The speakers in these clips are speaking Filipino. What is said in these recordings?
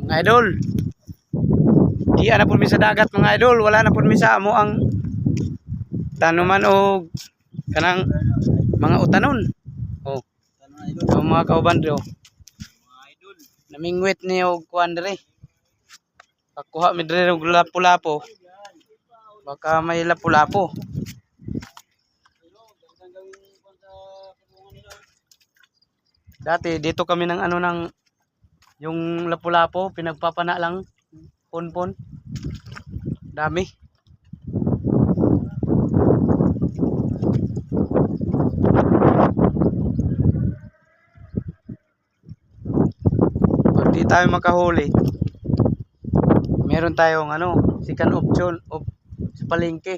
mga idol. Di na po mi sa dagat mga idol, wala na po mi sa amo ang tanuman o kanang mga utanon. Oh. Ang mga kauban dito. Mga idol, namingwit ni og kuan dire. Pakuha mi dire og lapu-lapo. Baka may lapu-lapo. Dati dito kami ng ano ng yung lapu-lapo, pinagpapana lang ponpon. Dami. Pag di tayo makahuli, meron tayong ano, second option of sa palengke.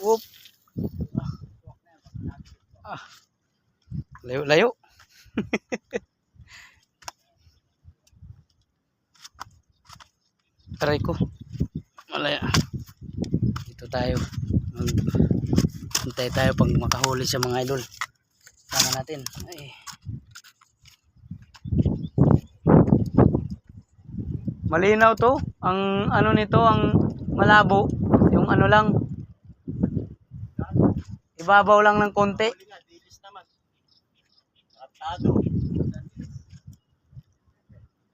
Oop. Layo-layo. Try ko. Malaya. Dito tayo. Hintay tayo pag makahuli sa mga idol. Sama natin. Ay. Malinaw to. Ang ano nito, ang malabo. Yung ano lang. Ibabaw lang ng konti.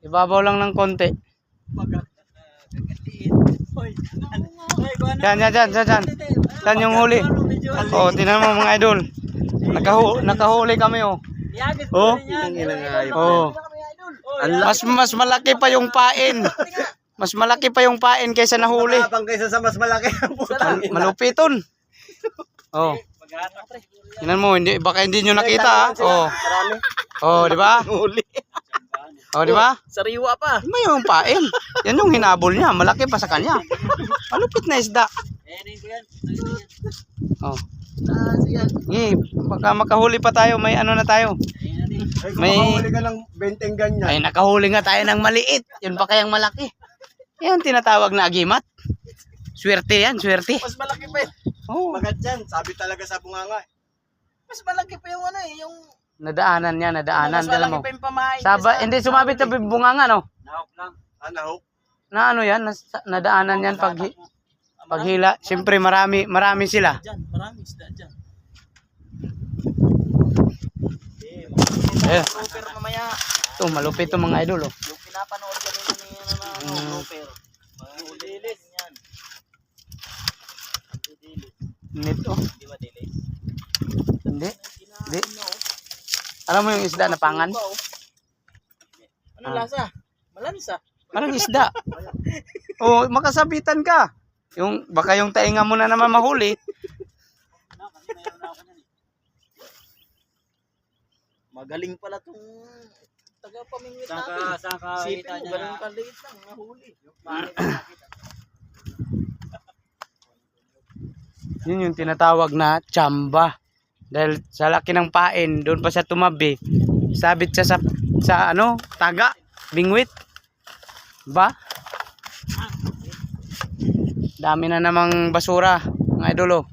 Ibabaw lang ng konti. Yan. Yan yung huli. Oh, tinan mo mga idol. Nakahuli kami oh. Oh. Oh. Mas malaki pa yung pain. Mas malaki pa yung pain kaysa nahuli. Kaysa sa mas malaki. Malupiton. Oh. Tingnan mo, baka hindi nyo nakita. Oh. Oh, di ba? Oh, di ba? Sariwa pa. May yung pain. Yan yung hinabol niya, malaki pa sa kanya. Malupit na isda. Oh. Baka makahuli pa tayo, may ano na tayo. May makahuli ka ng 20 ganyan. Ay, nakahuli nga tayo ng maliit. Yun pa kayang malaki. Yan tinatawag na agimat. Swerte yan, swerte. Mas malaki pa eh. Oh. Magat yan, sabi talaga sa bunganga. Mas malaki pa yung ano eh, yung... Nadaanan niya, nadaanan. Mas malaki Mo. pa yung pamahay. Hindi sumabit sa bunganga, no? Nahok lang. Ah, nahok? Na ano yan, nadaanan yan paghila. Siyempre marami sila. Marami isda dyan. Eh. Grouper mamaya. Ito, malupit ito mga idol, oh. Yung pinapanood ka rin ng grouper. Dilis yan. Nito. Di ba dilis? Hindi. Alam mo yung isda na pangan? Ano lasa? Malansa. Parang isda. Oh, makasabitan ka. Baka yung tainga mo na naman mahuli. Magaling pala tong taga-pamingwit Saka natin. kita Sipin mo, niya ganun kaliit lang, nahuli. Yun yung tinatawag na tsamba. Dahil sa laki ng pain, doon pa siya tumabi. Sabit siya sa ano, taga, bingwit. Ba? Dami na namang basura, mga idolo.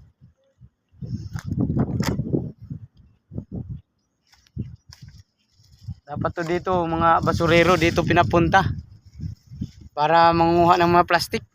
Dapat to dito, mga basurero dito pinapunta. Para manguha ng mga plastik.